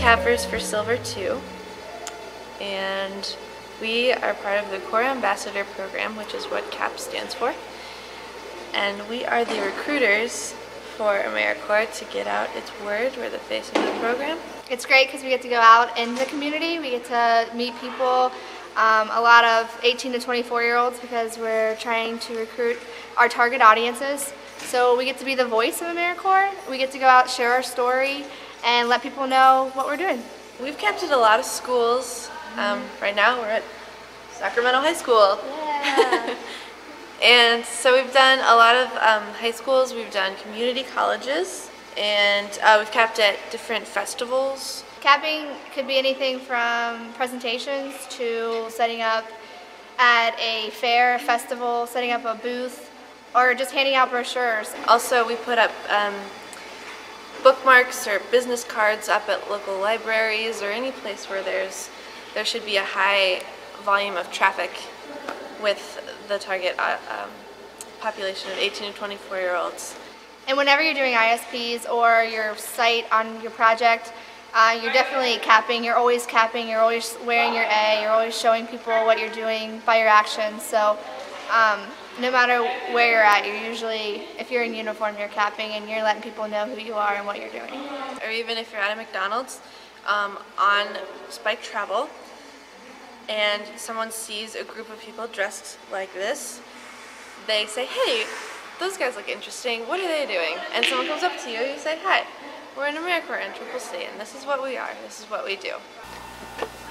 cappers for Silver 2, and we are part of the Corps Ambassador Program, which is what CAP stands for. And we are the recruiters for AmeriCorps to get out its word. We're the face of the program. It's great because we get to go out into the community. We get to meet people, a lot of 18 to 24-year-olds, because we're trying to recruit our target audiences. So we get to be the voice of AmeriCorps. We get to go out, share our story, and let people know what we're doing. We've capped at a lot of schools. Right now we're at Sacramento High School. Yeah. And so we've done a lot of high schools, we've done community colleges, and we've capped at different festivals. Capping could be anything from presentations to setting up at a fair, a festival, setting up a booth, or just handing out brochures. Also, we put up bookmarks or business cards up at local libraries or any place where there should be a high volume of traffic with the target population of 18 to 24-year-olds. And whenever you're doing ISPs or your site on your project, you're definitely capping. You're always capping. You're always wearing your A. You're always showing people what you're doing by your actions. So no matter where you're at, you're usually, if you're in uniform, you're capping and you're letting people know who you are and what you're doing. Or even if you're at a McDonald's on Spike Travel and someone sees a group of people dressed like this, they say, "Hey, those guys look interesting. What are they doing?" And someone comes up to you, you say, "Hi, we're in AmeriCorps NCCC, and this is what we are. This is what we do."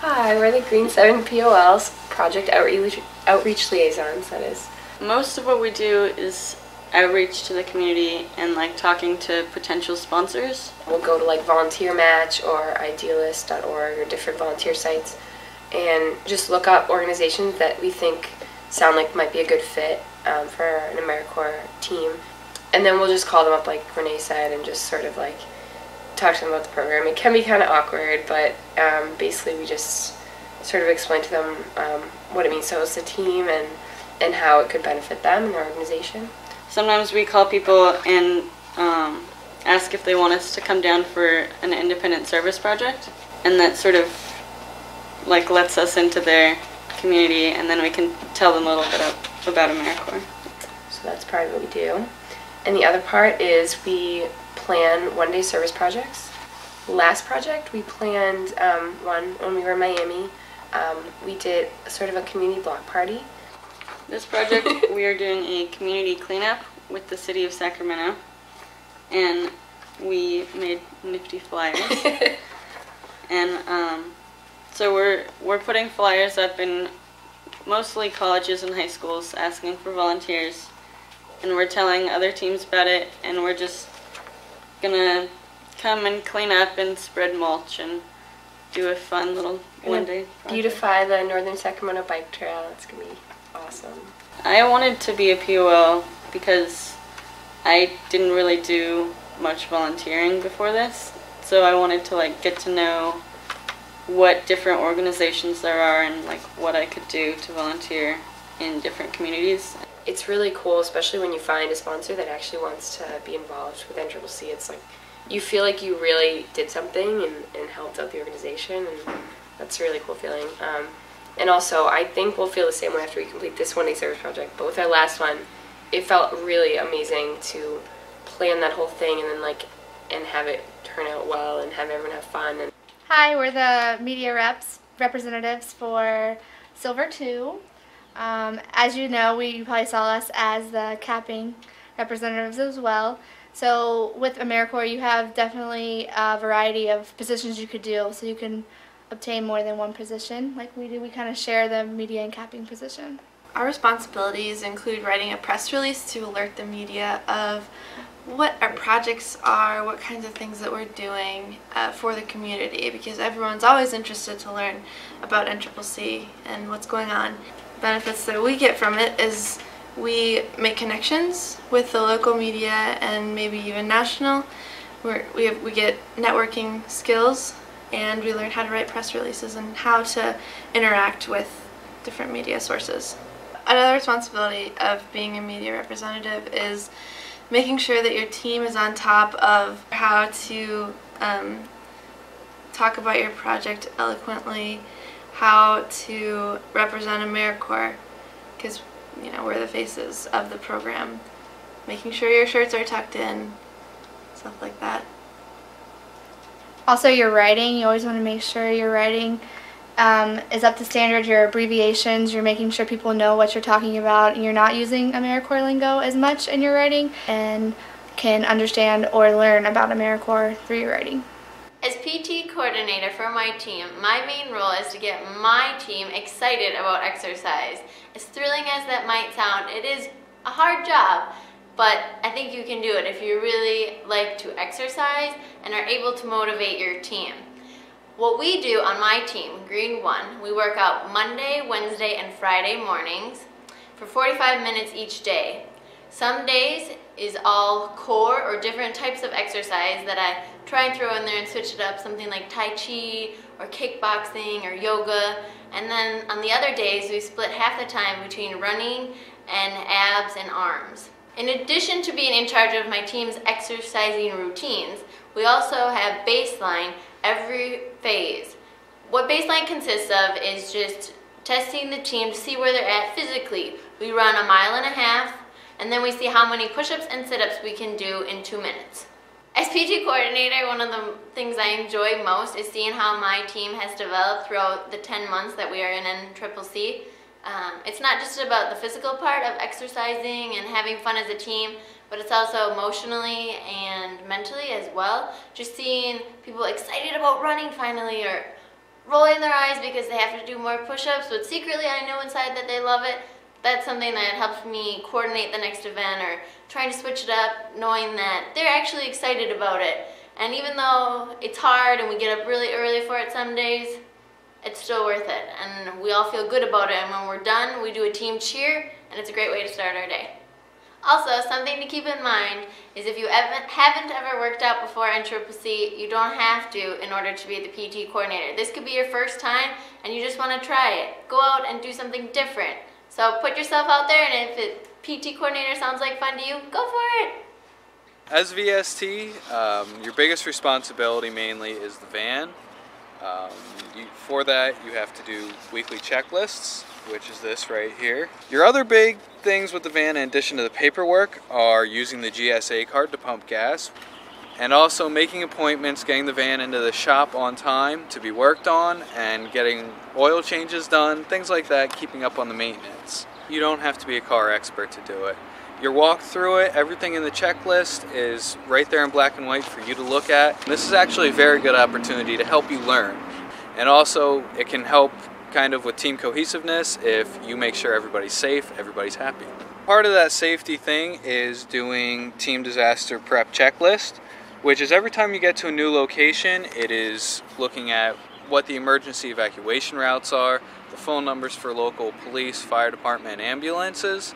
Hi, we're the Green 7 POL's Project Outreach Liaisons, that is. Most of what we do is outreach to the community and like talking to potential sponsors. We'll go to like Volunteer Match or Idealist.org or different volunteer sites and just look up organizations that we think sound like might be a good fit for an AmeriCorps team. And then we'll just call them up like Renee said and just sort of like talk to them about the program. It can be kind of awkward, but basically we just sort of explain to them what it means to host a team and how it could benefit them and their organization. Sometimes we call people and ask if they want us to come down for an independent service project, and that sort of like lets us into their community, and then we can tell them a little bit about AmeriCorps. So that's part of what we do. And the other part is we plan one-day service projects. Last project we planned one when we were in Miami. We did sort of a community block party. This project we are doing a community cleanup with the city of Sacramento, and we made nifty flyers. And so we're putting flyers up in mostly colleges and high schools asking for volunteers, and we're telling other teams about it, and we're just gonna come and clean up and spread mulch and do a fun little one-day project. Beautify the Northern Sacramento Bike Trail. It's gonna be awesome. I wanted to be a POL because I didn't really do much volunteering before this, so I wanted to like get to know what different organizations there are and like what I could do to volunteer in different communities. It's really cool, especially when you find a sponsor that actually wants to be involved with NCCC. It's like you feel like you really did something and helped out the organization, and that's a really cool feeling. And also, I think we'll feel the same way after we complete this one-day service project. But with our last one, it felt really amazing to plan that whole thing and then and have it turn out well and have everyone have fun. And Hi, we're the media representatives for Silver 2. As you know, you probably saw us as the capping representatives as well. So with AmeriCorps, you have definitely a variety of positions you could do, so you can obtain more than one position. Like we do, we kind of share the media and capping position. Our responsibilities include writing a press release to alert the media of what our projects are, what kinds of things that we're doing for the community, because everyone's always interested to learn about NCCC and what's going on. Benefits that we get from it is we make connections with the local media and maybe even national. We get networking skills, and we learn how to write press releases and how to interact with different media sources. Another responsibility of being a media representative is making sure that your team is on top of how to talk about your project eloquently, how to represent AmeriCorps, because we're the faces of the program. Making sure your shirts are tucked in, stuff like that. Also, your writing, you always want to make sure your writing is up to standard. Your abbreviations, you're making sure people know what you're talking about, and you're not using AmeriCorps lingo as much in your writing, and can understand or learn about AmeriCorps through your writing. As PT coordinator for my team, my main role is to get my team excited about exercise. As thrilling as that might sound, it is a hard job, but I think you can do it if you really like to exercise and are able to motivate your team. What we do on my team, Green 1, we work out Monday, Wednesday, and Friday mornings for 45 minutes each day. Some days is all core or different types of exercise that I try and throw in there and switch it up, something like Tai Chi or kickboxing or yoga. And then on the other days, we split half the time between running and abs and arms. In addition to being in charge of my team's exercising routines, we also have baseline every phase. What baseline consists of is just testing the team to see where they're at physically. We run a 1.5 miles, and then we see how many push-ups and sit-ups we can do in 2 minutes. As PT coordinator, one of the things I enjoy most is seeing how my team has developed throughout the 10 months that we are in NCCC. It's not just about the physical part of exercising and having fun as a team, but it's also emotionally and mentally as well. Just seeing people excited about running finally, or rolling their eyes because they have to do more push-ups, but secretly I know inside that they love it. That's something that helps me coordinate the next event, or trying to switch it up, knowing that they're actually excited about it. And even though it's hard and we get up really early for it some days, it's still worth it. And we all feel good about it. And when we're done, we do a team cheer, and it's a great way to start our day. Also, something to keep in mind is if you haven't ever worked out before NCCC, you don't have to in order to be the PT coordinator. This could be your first time and you just want to try it. Go out and do something different. So put yourself out there, and if PT coordinator sounds like fun to you, go for it. As VST, your biggest responsibility mainly is the van. For that, you have to do weekly checklists, which is this right here. Your other big things with the van, in addition to the paperwork, are using the GSA card to pump gas, and also making appointments, getting the van into the shop on time to be worked on, and getting oil changes done, things like that, keeping up on the maintenance. You don't have to be a car expert to do it. Your walk through it, everything in the checklist is right there in black and white for you to look at. This is actually a very good opportunity to help you learn. And also, it can help kind of with team cohesiveness if you make sure everybody's safe, everybody's happy. Part of that safety thing is doing team disaster prep checklist, which is every time you get to a new location, it is looking at what the emergency evacuation routes are, the phone numbers for local police, fire department, and ambulances.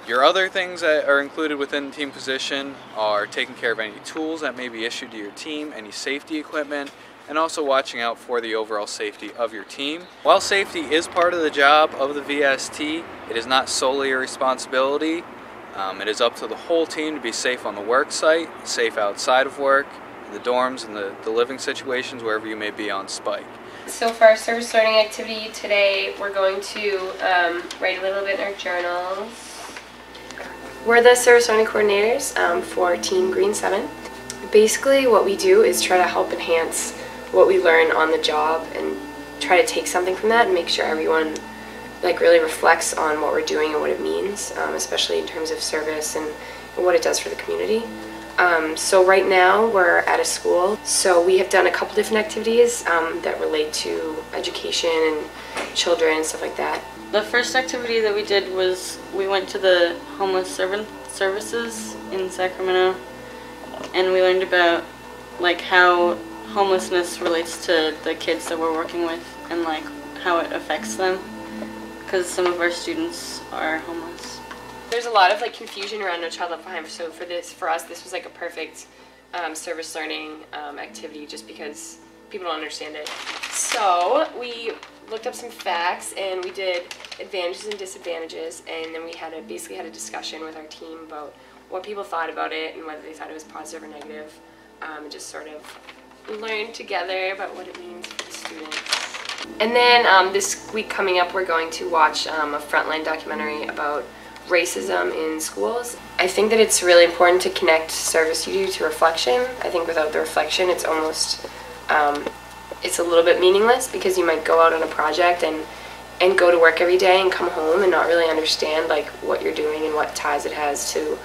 Your other things that are included within the team position are taking care of any tools that may be issued to your team, any safety equipment, and also watching out for the overall safety of your team. While safety is part of the job of the VST, it is not solely a responsibility. It is up to the whole team to be safe on the work site, safe outside of work, in the dorms, and the living situations, wherever you may be on spike. So for our service learning activity today, we're going to write a little bit in our journals. We're the service learning coordinators for Team Green 7. Basically what we do is try to help enhance what we learn on the job and try to take something from that and make sure everyone really reflects on what we're doing and what it means, especially in terms of service and what it does for the community. So right now we're at a school, so we have done a couple different activities that relate to education and children and stuff like that. The first activity that we did was we went to the homeless servant services in Sacramento, and we learned about how homelessness relates to the kids that we're working with and how it affects them, because some of our students are homeless. There's a lot of confusion around No Child Left Behind, so for us this was a perfect service learning activity, just because people don't understand it. So we looked up some facts and we did advantages and disadvantages, and then we basically had a discussion with our team about what people thought about it and whether they thought it was positive or negative, and just sort of learn together about what it means for the students. And then this week coming up, we're going to watch a Frontline documentary about racism in schools. I think that it's really important to connect service you do to reflection. I think without the reflection, it's almost, it's a little bit meaningless, because you might go out on a project and go to work every day and come home and not really understand like what you're doing and what ties it has to,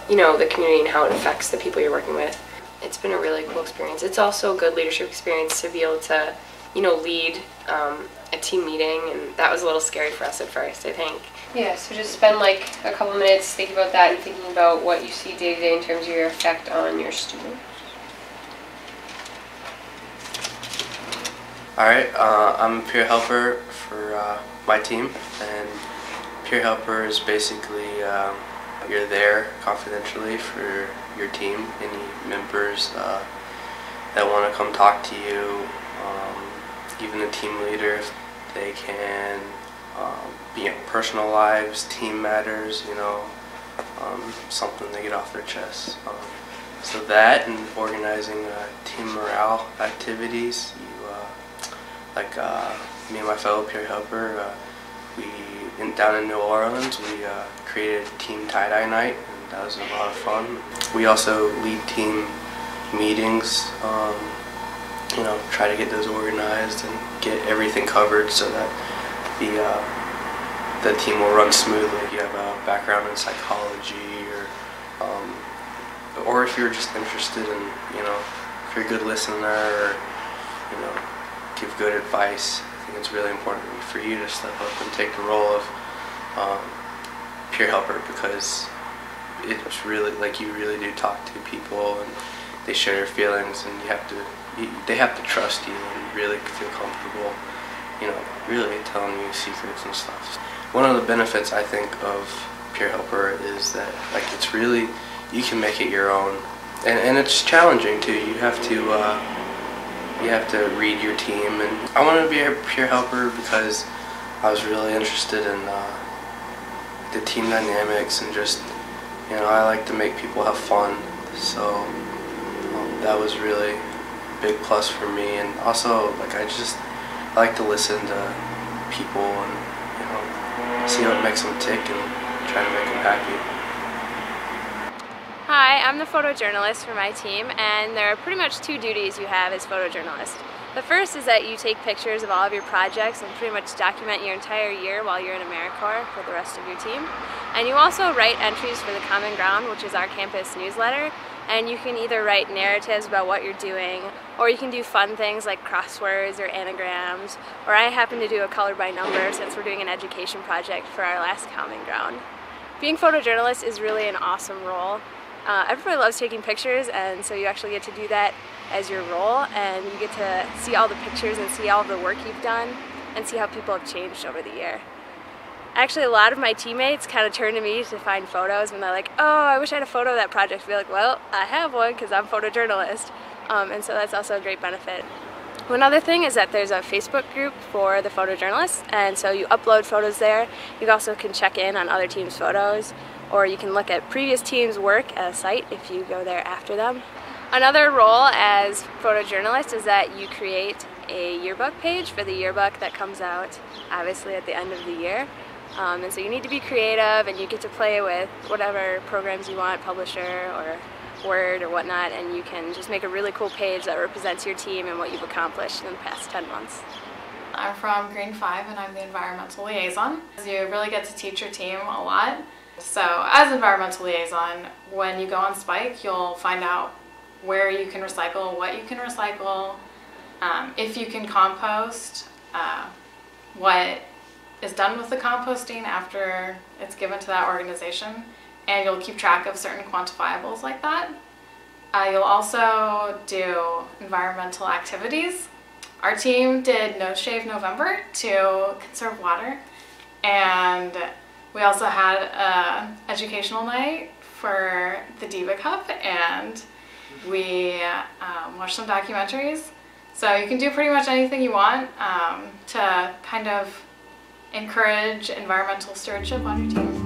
you know, the community and how it affects the people you're working with. It's been a really cool experience. It's also a good leadership experience to be able to, you know, lead a team meeting, and that was a little scary for us at first, I think. Yeah, so just spend like a couple minutes thinking about that and thinking about what you see day to day in terms of your effect on your student. Alright, I'm a peer helper for my team, and peer helper is basically you're there confidentially for your team. Any members that want to come talk to you, even the team leader, they can be in personal lives, team matters, you know, something they get off their chest. So that and organizing team morale activities. Like me and my fellow peer helper, down in New Orleans, we created Team Tie-Dye Night, and that was a lot of fun. We also lead team meetings, you know, try to get those organized and get everything covered so that the team will run smoothly. If you have a background in psychology, or if you're just interested in, you know, if you're a good listener, or, you know, give good advice, I think it's really important for you to step up and take the role of peer helper, because it's really, like, you really do talk to people and they share their feelings, and they have to trust you and really feel comfortable, you know, really telling you secrets and stuff. One of the benefits, I think, of peer helper is that, like, it's really, you can make it your own, and it's challenging too. You have to read your team, and I wanted to be a peer helper because I was really interested in the team dynamics, and just, you know, I like to make people have fun, so that was really a big plus for me. And also, like, I like to listen to people and, you know, see what makes them tick and try to make them happy. Hi, I'm the photojournalist for my team, and there are pretty much two duties you have as photojournalist. The first is that you take pictures of all of your projects and pretty much document your entire year while you're in AmeriCorps for the rest of your team. And you also write entries for the Common Ground, which is our campus newsletter, and you can either write narratives about what you're doing, or you can do fun things like crosswords or anagrams, or I happen to do a color by number since we're doing an education project for our last Common Ground. Being photojournalist is really an awesome role. Everybody loves taking pictures, and so you actually get to do that as your role, and you get to see all the pictures and see all of the work you've done and see how people have changed over the year. Actually, a lot of my teammates kind of turn to me to find photos, and they're like, oh, I wish I had a photo of that project. I'd be like, well, I have one because I'm a photojournalist, and so that's also a great benefit. One other thing is that there's a Facebook group for the photojournalists, and so you upload photos there. You also can check in on other teams' photos, or you can look at previous teams' work at a site if you go there after them. Another role as photojournalist is that you create a yearbook page for the yearbook that comes out obviously at the end of the year. And so you need to be creative, and you get to play with whatever programs you want, Publisher or Word or whatnot, and you can just make a really cool page that represents your team and what you've accomplished in the past 10 months. I'm from Grade 5 and I'm the environmental liaison. You really get to teach your team a lot. So as environmental liaison, when you go on Spike, you'll find out where you can recycle, what you can recycle, if you can compost, what is done with the composting after it's given to that organization, and you'll keep track of certain quantifiables like that. You'll also do environmental activities. Our team did No Shave November to conserve water, and we also had an educational night for the Diva Cup, and we watched some documentaries. So you can do pretty much anything you want to kind of encourage environmental stewardship on your team.